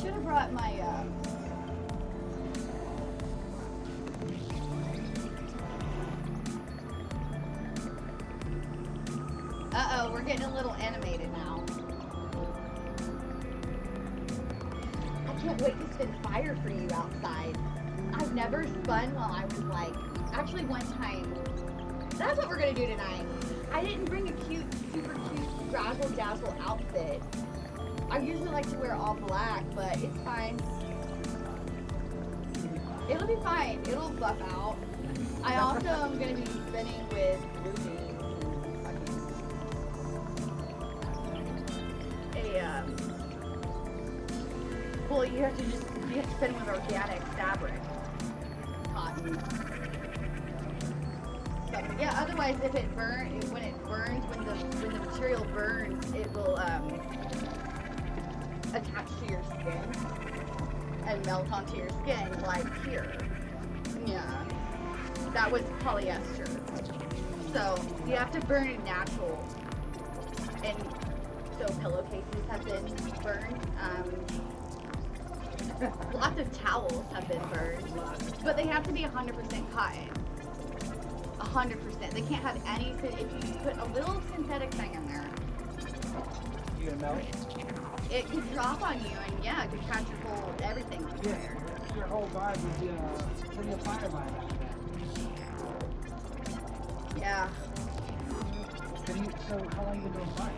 should have brought my, uh-oh, we're getting a little animated now. I can't wait to spin fire for you outside. I've never spun while I was like, actually one time, that's what we're gonna do tonight. I didn't bring a cute, super cute razzle dazzle outfit. I usually like to wear all black, but it's fine. It'll be fine, it'll buff out. I also am gonna be spinning with rubies. Well, you have to spin with organic fabric, cotton. So, yeah. Otherwise, if it burns, when the material burns, it will attach to your skin and melt onto your skin, like here. Yeah, that was polyester. So you have to burn it natural. And so pillowcases have been burned. Lots of towels have been burned, but they have to be 100% cotton. 100%. They can't have any. If you put a little synthetic thing in there, You gonna melt? it could drop on you, and yeah, it could catch your whole everything on fire. Your whole vibe would be bring a fire vibe after that. Yeah. So how long you been doing fire?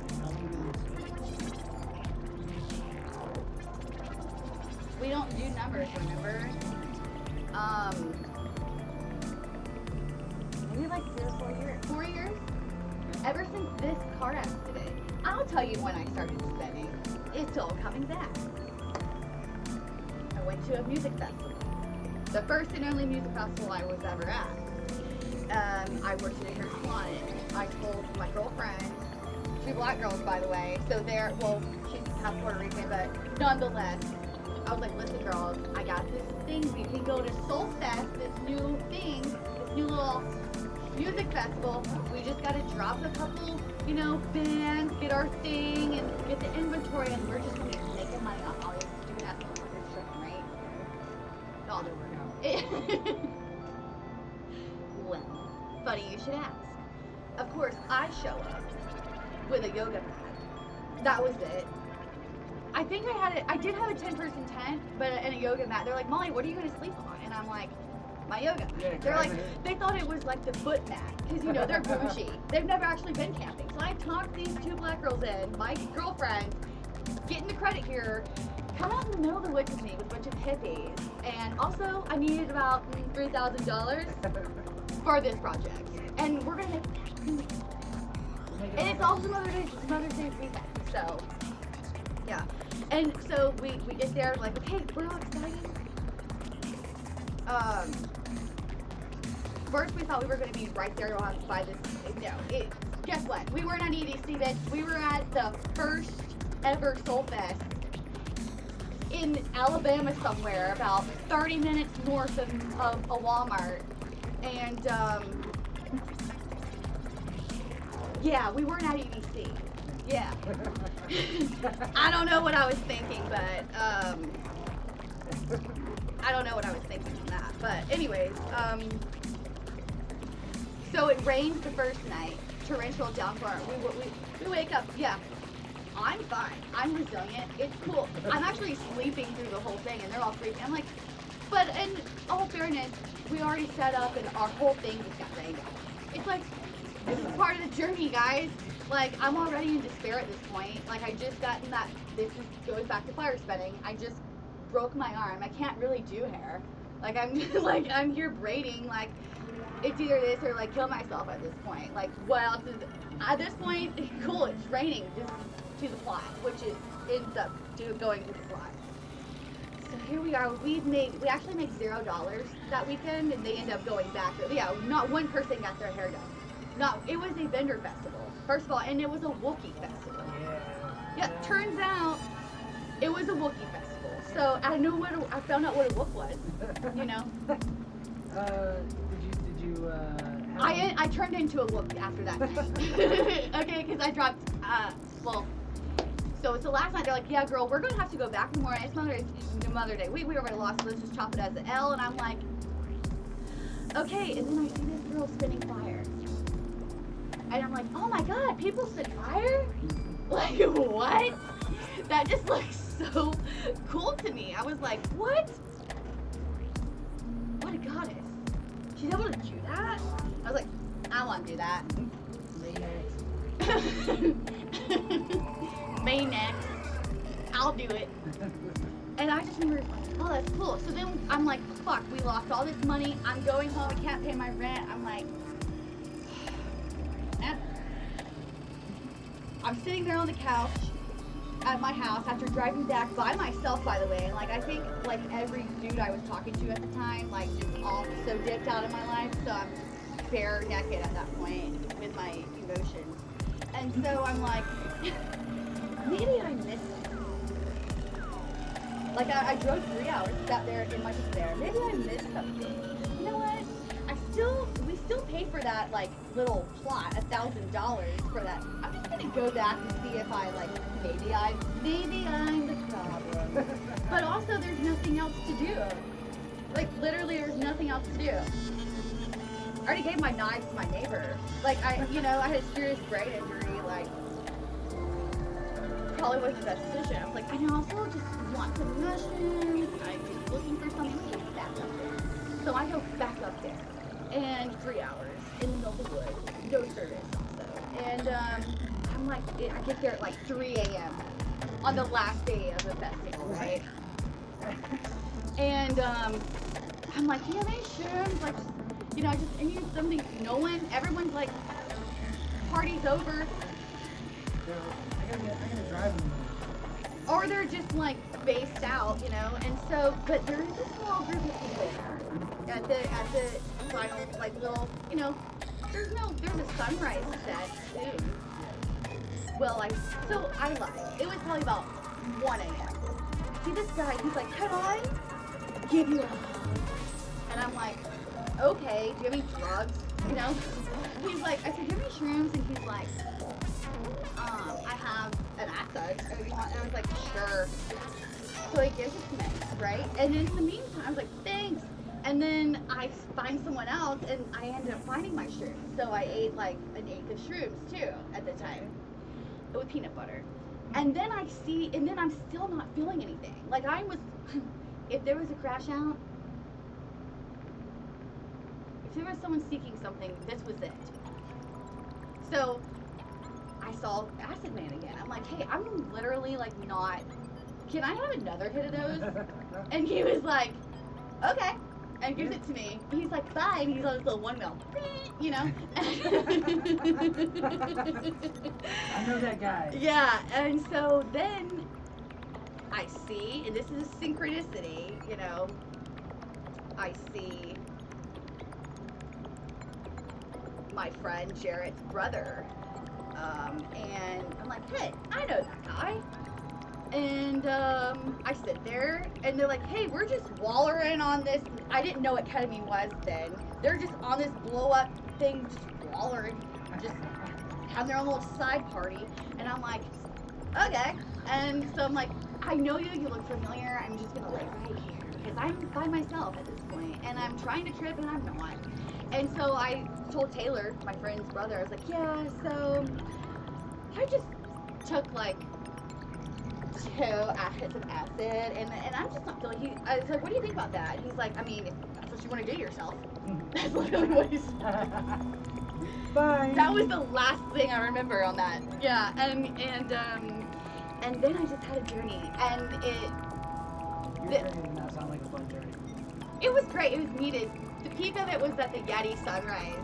How long you been We don't do numbers, remember? Maybe like 3 or 4 years. 4 years? Ever since this car accident. I'll tell you when I started spinning. It's all coming back. I went to a music festival. The first and only music festival I was ever at. I worked in a hair salon. I told my girlfriend, 2 black girls by the way, so they're, well, she's half Puerto Rican, but nonetheless, I was like, listen girls, I got this thing, we can go to Soul Fest, this new thing, this new little music festival. We just gotta drop a couple, you know, bands, get our thing, and get the inventory, and we're just gonna be making money off all this stupid ass construction, right? All the work out. Well, funny you should ask. Of course, I show up with a yoga mat. That was it. I think I did have a 10-person tent, but and a yoga mat. They're like, Molly, what are you going to sleep on? And I'm like, my yoga mat. Yeah, They're like, they thought it was like the foot mat, because you know, they're bougie. They've never actually been camping. So I talked these 2 black girls in, my girlfriend, getting the credit here, come out in the middle of the woods with me with a bunch of hippies. And also, I needed about $3,000 for this project. And we're going to make it. And it's also Mother's Day weekend, so, yeah. And so we get there, like, okay, we're all excited. First we thought we were going to be right there by this, guess what? We weren't at EDC, bitch. We were at the first ever Soul Fest in Alabama somewhere, about 30 minutes north of a Walmart. And, yeah, we weren't at EDC. Yeah. I don't know what I was thinking, but, I don't know what I was thinking on that. But anyways, so it rained the first night, torrential downpour. We wake up, yeah, I'm fine. I'm resilient. It's cool. I'm actually sleeping through the whole thing, and they're all freaking. I'm like, but in all fairness, we already set up, and our whole thing just got rained on. It's like, this is part of the journey, guys. Like, I'm already in despair at this point. Like, I just gotten that, goes back to fire spinning. I just broke my arm. I can't really do hair. Like, I'm like, I'm here braiding. Like, it's either this or, like, kill myself at this point. Like, what else is, at this point, cool, it's raining. Just to the fly, which is ends up going to the fly. So here we are. We actually made $0 that weekend, and they end up going back. Yeah, not one person got their hair done. It was a vendor festival, first of all, and it was a Wookiee festival. Yeah, turns out it was a Wookiee festival. So I found out what a Wook was, you know. Did you I turned into a Wook after that night. Okay, because I dropped, well, So it's the last night. They're like, yeah, girl, we're gonna have to go back in the morning. It's Mother's Day. We already lost, so let's just chop it as an L. And I'm like, okay. And then I see this girl spinning fire, and I'm like, oh my god, people spin fire? Like what? That just looks so cool to me. I was like, what? What a goddess. She's able to do that? I was like, I want to do that. May next. I'll do it. And I just remember, oh, that's cool. So then I'm like, fuck, we lost all this money. I'm going home. I can't pay my rent. I'm like, I'm sitting there on the couch at my house after driving back by myself, by the way. And like, I think like every dude I was talking to at the time, like just all so dipped out of my life. So I'm bare naked at that point with my emotions. And so I'm like, maybe I missed it. Like I drove 3 hours, sat there in my despair. Maybe I missed something. You know what? We still paid for that like little plot, $1,000 for that. I'm just gonna go back and see if I like maybe I'm the problem. But also there's nothing else to do. Like literally there's nothing else to do. I already gave my knife to my neighbor. Like I had a serious brain injury, like probably wasn't the best decision. I was like, I also just want some mushrooms. I'm just looking for something to get back up there. So I go back up there. And 3 hours in the middle of the woods, no service also. And I'm like, I get there at like 3 a.m. on the last day of the festival, right? And I'm like, yeah, they shrooms, like, I need something. Everyone's like, party's over. I gotta drive them. Or they're just like spaced out, and so, but there is a small group of people at the final, like little, there's a sunrise set soon. Well, I lied. It was probably about 1 a.m. See this guy, he's like, can I give you a hug? And I'm like, okay, do you have any drugs? He's like, I said, do you have any shrooms? And he's like, I have an acid. And I was like, sure. So he gives it to me, right? And in the meantime, I was like, thanks. And then I find someone else, and I ended up finding my shrooms. So I ate like an eighth of shrooms too at the time, with peanut butter. And then I'm still not feeling anything. Like I was, if there was a crash out, if there was someone seeking something, this was it. So I saw Acid Man again. I'm like, hey, I'm literally like not, can I have another hit of those? And he was like, okay. And gives it to me. He's like, bye. And he's on this little 1 mil. I know that guy. Yeah. And so then I see, and this is synchronicity, I see my friend Jarrett's brother. And I'm like, hey, I know that guy. And I sit there, and they're like, hey, we're just wallering on this. I didn't know what ketamine was then. They're just on this blow-up thing, just wallering, just having their own little side party. And I'm like, okay. And so I'm like, I know you look familiar. I'm just going to lay right here, because I'm by myself at this point, and I'm trying to trip, and I'm not. And so I told Taylor, my friend's brother, I was like, yeah, so I just took like 2 hits of acid, and I'm just not feeling. I was like, what do you think about that? And he's like, I mean, if that's what you want to do yourself. That's literally what he said. Bye. That was the last thing I remember on that. Yeah, and then I just had a journey, and Your journey did not sound like a fun journey. it was great. It was needed. The peak of it was at the Yeti sunrise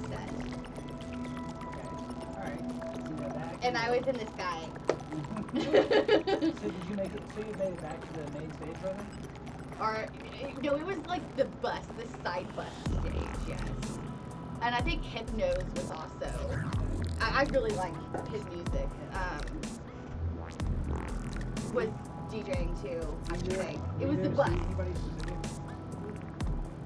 set, Okay. Alright. and I was in the sky. So did you make it? So you made it back to the main stage, brother? Or no, it was like the side bus stage, yes. And I think Hypnose was also. I really like his music. Was DJing too, I should say. It was the bus.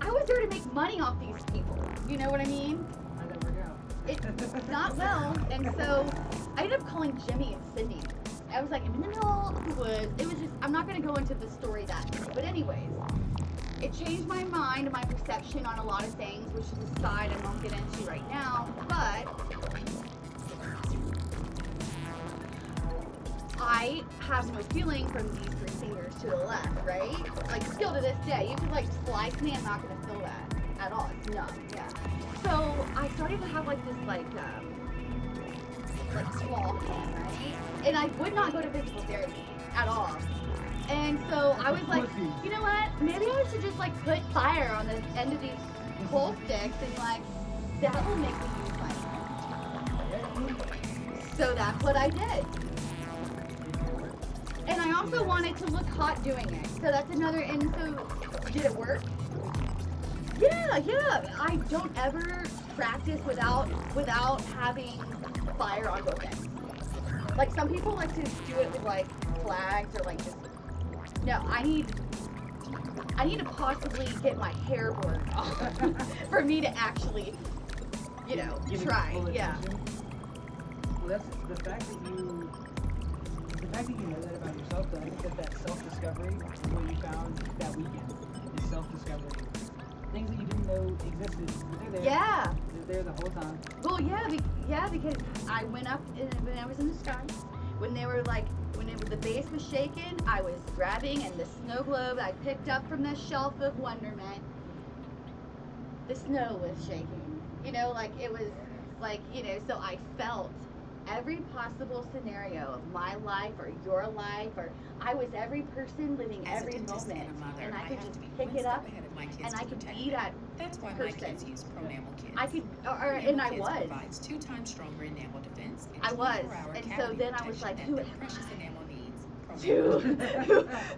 I was there to make money off these people. You know what I mean? I never go. It's not well, and so I ended up calling Jimmy and Cindy. I was like, I'm in the middle of the woods. It was just, I'm not going to go into the story that much, but anyways, it changed my mind and my perception on a lot of things, which is a side I won't get into right now, but I have no feeling from these three fingers to the left, right? Like, still to this day, you could like slice me, I'm not going to feel that at all. It's numb, yeah. So I started to have like this like small pain, right? And I would not go to physical therapy at all. And so I was like, you know what? Maybe I should just like put fire on the end of these pole sticks and like that will make me use my hand. So that's what I did. And I also wanted to look hot doing it. So that's another. And so did it work? Yeah. I don't ever practice without having fire on both ends. Like some people like to do it with like flags or like just. No, I need to possibly get my hair burned off for me to actually, you know, try. Yeah. Well, that's the fact that you know that about yourself. Though, I think that self-discovery is what you found that weekend. Is self-discovery. Things that you didn't know existed, but they're there. Yeah. They're there the whole time. Well, yeah, because I went up when I was in the sky. When the base was shaking, I was grabbing, and the snow globe I picked up from the shelf of wonderment, the snow was shaking. You know, like it was like, you know, so I felt every possible scenario of my life or your life, or I was every person living every moment, and I could just pick it up and I could be that That's why person. my kids use Pronamel Kids. I could, Pronamel I Kids was. provides 2 times stronger enamel defense. And I was, 24-hour and so cavity then I was like, protection who that am precious I? enamel needs.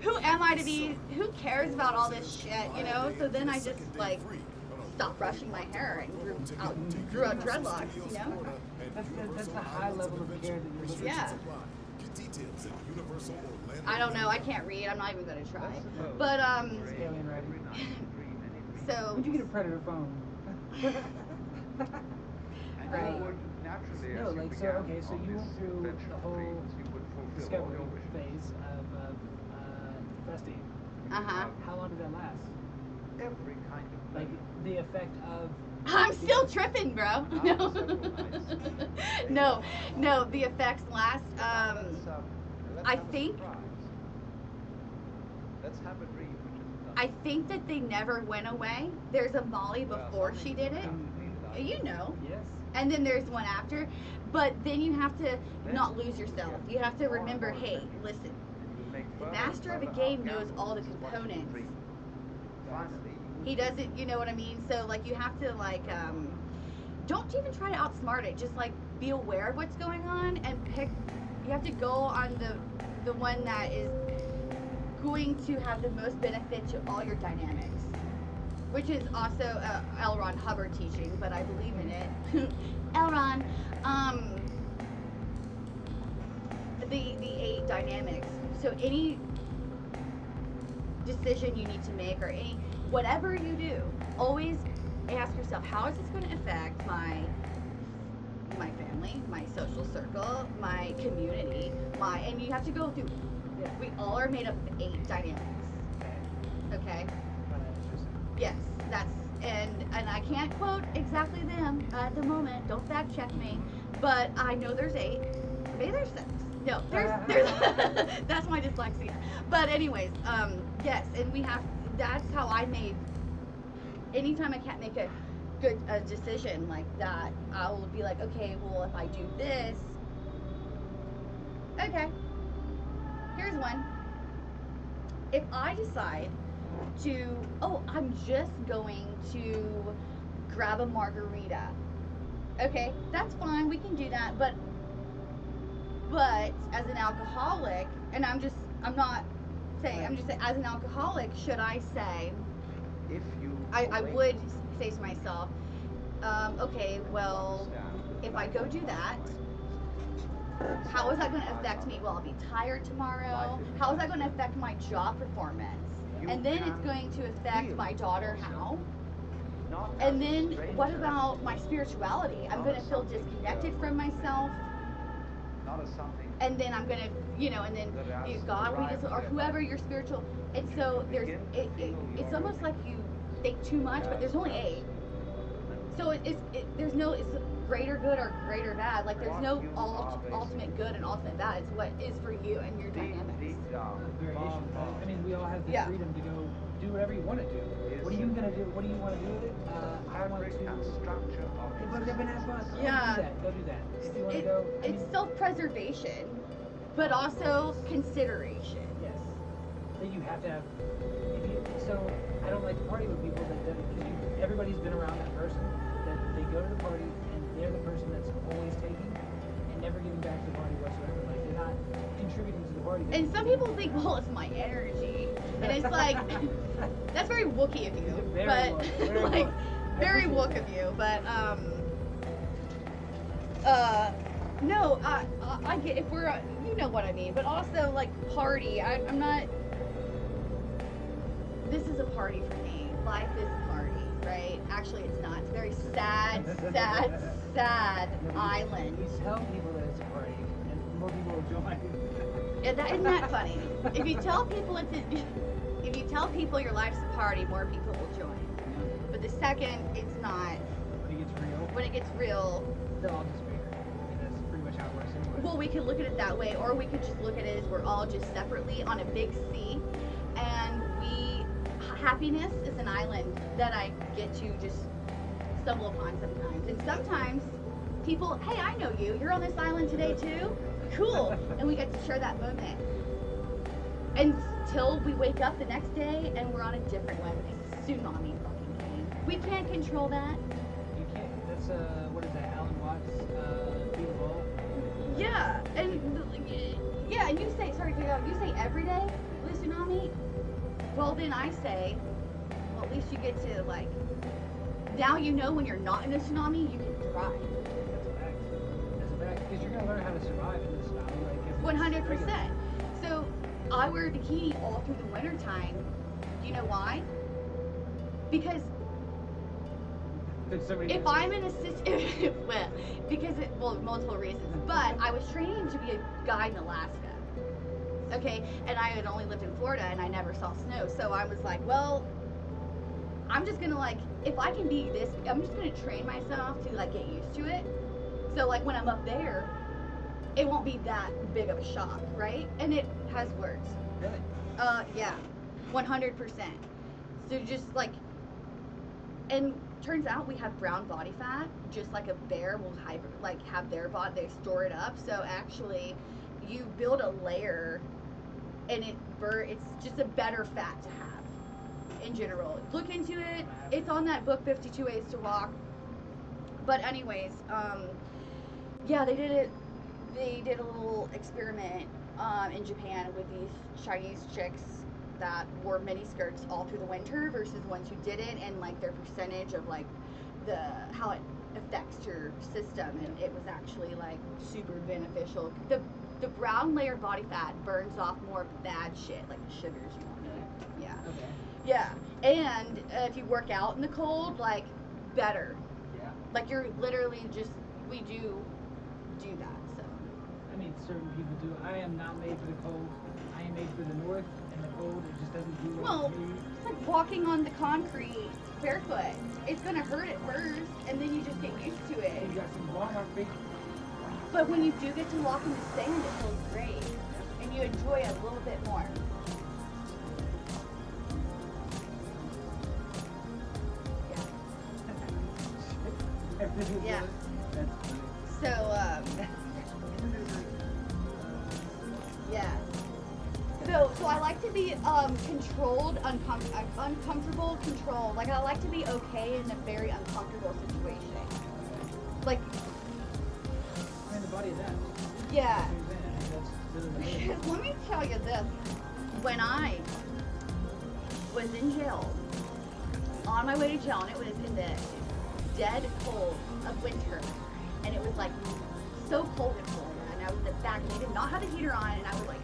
Who am I to be? Who cares about all this shit, you know? So then I just like stopped brushing my hair and grew out dreadlocks, you know? That's the high level of care that you're looking Yeah. I don't know. I can't read. I'm not even gonna try. But alien writing. so Where'd you get a predator phone? right. No, like so. Okay, so you went through the whole discovery phase of testing. Uh-huh. How long did that last? Like the effect of. I'm still tripping, bro. No, the effects last. I think that they never went away. There's a Molly before she did it. You know. Yes. And then there's one after. But then you have to not lose yourself. You have to remember, hey, listen, the master of a game knows all the components. He doesn't, you know what I mean? So, like, you have to, like, don't even try to outsmart it. Just, like, be aware of what's going on and pick. You have to go on the one that is going to have the most benefit to all your dynamics, which is also L. Ron Hubbard teaching, but I believe in it. L. Ron, the 8 dynamics. So any decision you need to make, or whatever you do, always ask yourself, how is this going to affect my family, my social circle, my community, and you have to go through. We all are made up of 8 dynamics. Okay. Yes, and I can't quote exactly them at the moment. Don't fact check me, but I know there's 8. Maybe there's 6. No, there's that's my dyslexia. But anyways, yes, and that's how I made. Anytime I can't make a good decision like that, I will be like, okay, well, if I do this, okay, here's one. If I decide I'm just going to grab a margarita, okay, that's fine, we can do that, but as an alcoholic, and I'm just saying, as an alcoholic, should I say, I would say to myself, okay, well, if I go do that, how is that going to affect me? Well, I'll be tired tomorrow. How is that going to affect my job performance? And then it's going to affect my daughter how? And then what about my spirituality? I'm gonna feel disconnected from myself. And then I'm gonna, and then God will be or whoever your spiritual. And so it's almost like you think too much, but there's only 8. So there's no greater good or greater bad. Like there's no ultimate good and ultimate bad. It's what is for you and your dynamics. Variation, right? I mean, we all have the freedom to go do whatever you want to do. What are you gonna do? What do you want to do with it? I want to. Hey, buddy, I've been having fun. Yeah. Go do that. If you want to go. It's self-preservation, but also consideration. Yes. That you have to have. So I don't like to party with people that because everybody's been around that person that they go to the party and they're the person that's always taking and never giving back to the party whatsoever. Like they're not contributing to the party. And some people think, well, it's my energy, and it's like that's very Wookiee of you, very Wook of you. But no, I get if we're you know what I mean. But also like party, I'm not. This is a party for me. Life is a party, right? Actually, it's not. It's a very sad island. You tell people that it's a party, and more people will join. Isn't that funny? If you tell people your life's a party, more people will join. But the second it's not, when it gets real, they'll all disappear. And that's pretty much how it works anyway. Well, we could look at it that way, or we could just look at it as we're all just separately on a big sea, and happiness is an island that I get to just stumble upon sometimes. And sometimes people, hey, I know you. You're on this island today too? Cool. And we get to share that moment. Until we wake up the next day and we're on a different one. It's tsunami fucking thing. We can't control that. You can't. That's, what is that, Alan Watts, Beautiful? Yeah. And you say, sorry, you say every day with a tsunami? Well, then I say, well, at least you get to, like, now you know when you're not in a tsunami, you can thrive. That's a fact. Because you're going to learn how to survive in the tsunami. Like, 100%. So, I wear a bikini all through the winter time. Do you know why? Because if I'm in a multiple reasons. But I was training to be a guide in Alaska. Okay, and I had only lived in Florida and I never saw snow, so I was like, well, I'm just gonna if I can be this, I'm just gonna train myself to get used to it. So when I'm up there, it won't be that big of a shock, right? And it has worked. Really? Yeah, 100%. So just and turns out we have brown body fat, just like a bear will have their body, they store it up. So actually, you build a layer. And it's just a better fat to have in general. Look into it. It's on that book, 52 Ways to Walk. But anyways, yeah, they did it. They did a little experiment in Japan with these Chinese chicks that wore mini skirts all through the winter versus ones who didn't, and their percentage of how it affects your system, and it was actually super beneficial. The brown layer body fat burns off more bad shit, like the sugars you don't need. Yeah. Okay. Yeah. And if you work out in the cold, better. Yeah. You're literally we do that, so. I mean, certain people do. I am not made for the cold. I am made for the north, and the cold, it just doesn't do Well, for me. it's like walking on the concrete barefoot. It's gonna hurt at first, and then you just get used to it. You got some Walmart feet. But when you do get to walk in the sand, it feels great, and you enjoy it a little bit more. Yeah. That's funny. So, yeah. So I like to be controlled, uncomfortable, controlled. I like to be okay in a very uncomfortable situation. And the body adapts. Yeah. That's Let me tell you this. When I was in jail, on my way to jail, and it was in the dead cold of winter, and it was so cold in Florida, and I was in the back, and they did not have the heater on, and I was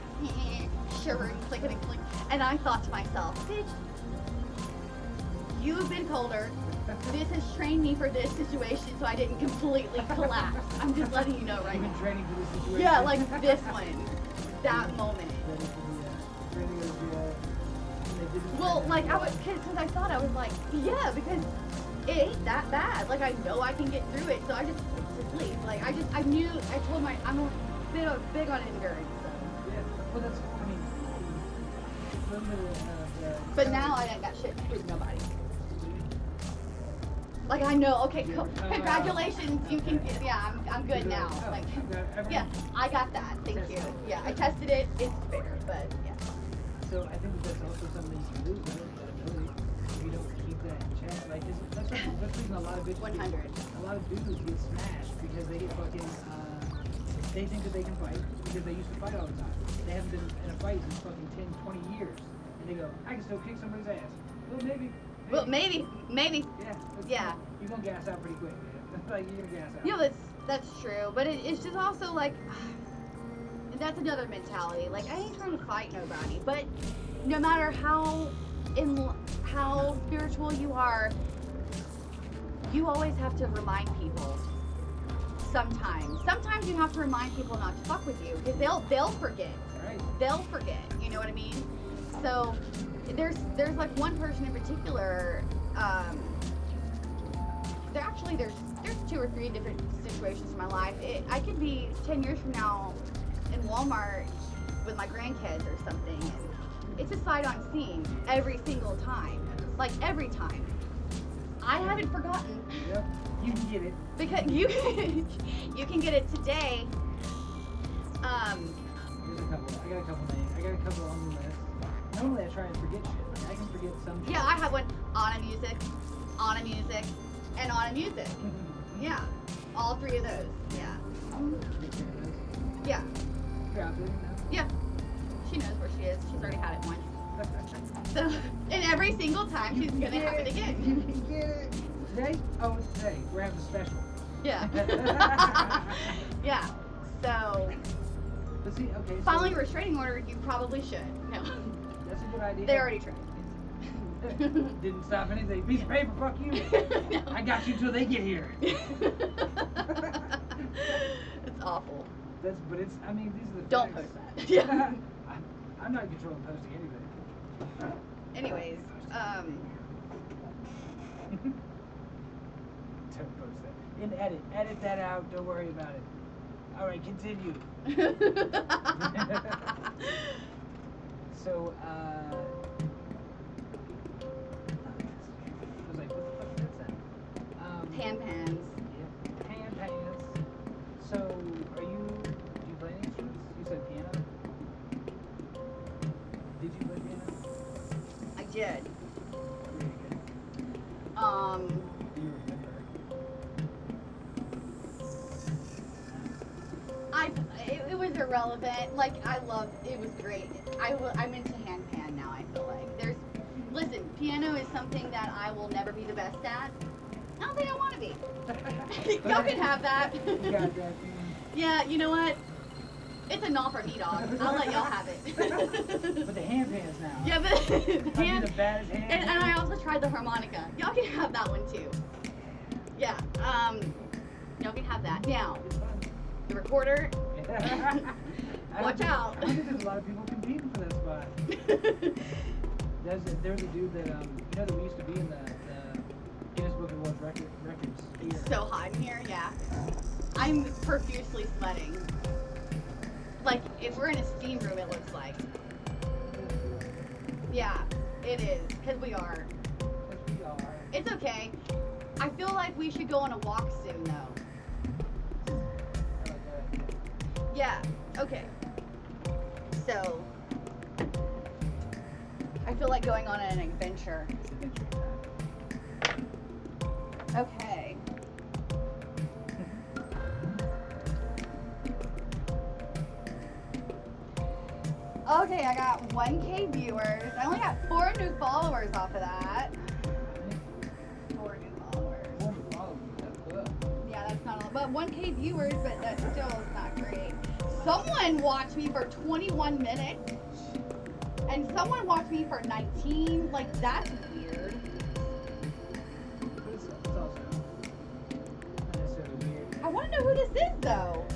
shivering, clicking and clicking, and I thought to myself, bitch, you've been colder, this has trained me for this situation so I didn't completely collapse. I'm just letting you know right You've been now. training for this situation. Yeah, like this one. That moment. Well, like I was, cause I thought I was like, yeah, because it ain't that bad. Like I know I can get through it, so I just went to sleep. Like I knew, I told I'm a big on endurance. So. Yeah, well that's, I mean, But now I ain't got shit to prove nobody. Like I know, okay, congratulations, you can, yeah, I'm good now. Like, yeah, I got that, thank you. Yeah, I tested it, it's fair, but yeah. So I think that's also something you can lose, right? That ability. If you don't keep that in check. Like, that's the reason a lot of bitches 100. a lot of dudes get smashed because they get fucking, they think that they can fight because they used to fight all the time. They haven't been in a fight since fucking 10, 20 years. And they go, I can still kick somebody's ass. Well, maybe. Well, maybe. Yeah. You're gonna gas out pretty quick, man. Like, you're gonna gas out. Yeah, that's true, but it's just also like, that's another mentality. Like I ain't trying to fight nobody, but no matter how spiritual you are, you always have to remind people. Sometimes you have to remind people not to fuck with you because they'll forget. Right. They'll forget. You know what I mean? So there's like one person in particular. There's 2 or 3 different situations in my life. I could be 10 years from now in Walmart with my grandkids or something. And it's a sight unseen every single time. Like every time. I haven't forgotten. Yep. You can get it. Because you can get it today. There's a couple. I got a couple names. I got a couple on the list. Normally I try and forget shit. Like, I can forget some. Yeah, I have one on a music, and on a music. Yeah. All 3 of those. Yeah. Yeah. You're out there, you know? Yeah. She knows where she is. She's already had it once. So, and every single time she's gonna have it again. You can get it. Today? Oh, it's today. We're having a special. Yeah. Yeah. So, But see, okay. filing a restraining order, you probably should. No. That's a good idea. They already tried. Didn't stop anything. Piece of paper, fuck you. No. I got you till they get here. It's awful. But it's, I mean, these are the Don't facts. post that. Yeah. I'm not controlling posting anything. Anyways, Don't post that. In edit that out. Don't worry about it. All right, continue. So, I was like, what the fuck is that? pan pans. Yeah, pan pans. So, do you play any instruments? You said piano? Did you play piano? I did. Really good. Do you remember? It was irrelevant. Like, it was great. I'm into handpan now, I feel like. Listen, piano is something that I will never be the best at. I don't think I want to be. Y'all can have that. You got that. Yeah, you know what? It's a not for me, dog. I'll let y'all have it. But the hand pans now. Yeah, but the I'd be hand, the baddest hand. and I also tried the harmonica. Y'all can have that one too. Yeah, y'all can have that. Now, It's fun. the recorder, watch out. I think there's a lot of people competing for that spot. There's a dude that, that we used to be in the Guinness Book of World Records here. It's so hot in here, yeah. I'm profusely sweating. Like, if we're in a steam room, it looks like. Yeah, it is, because we are. Yes, we are. It's okay. I feel like we should go on a walk soon, though. I like that. Yeah, okay. So, I feel like going on an adventure. It's adventure time. Okay. Okay, I got 1K viewers. I only got 4 new followers off of that. 4 new followers. That's good. Yeah, that's not a lot. But 1K viewers, but that still is not great. Someone watched me for 21 minutes. And someone watched me for 19. Like, that's weird. But it's, know who this is though.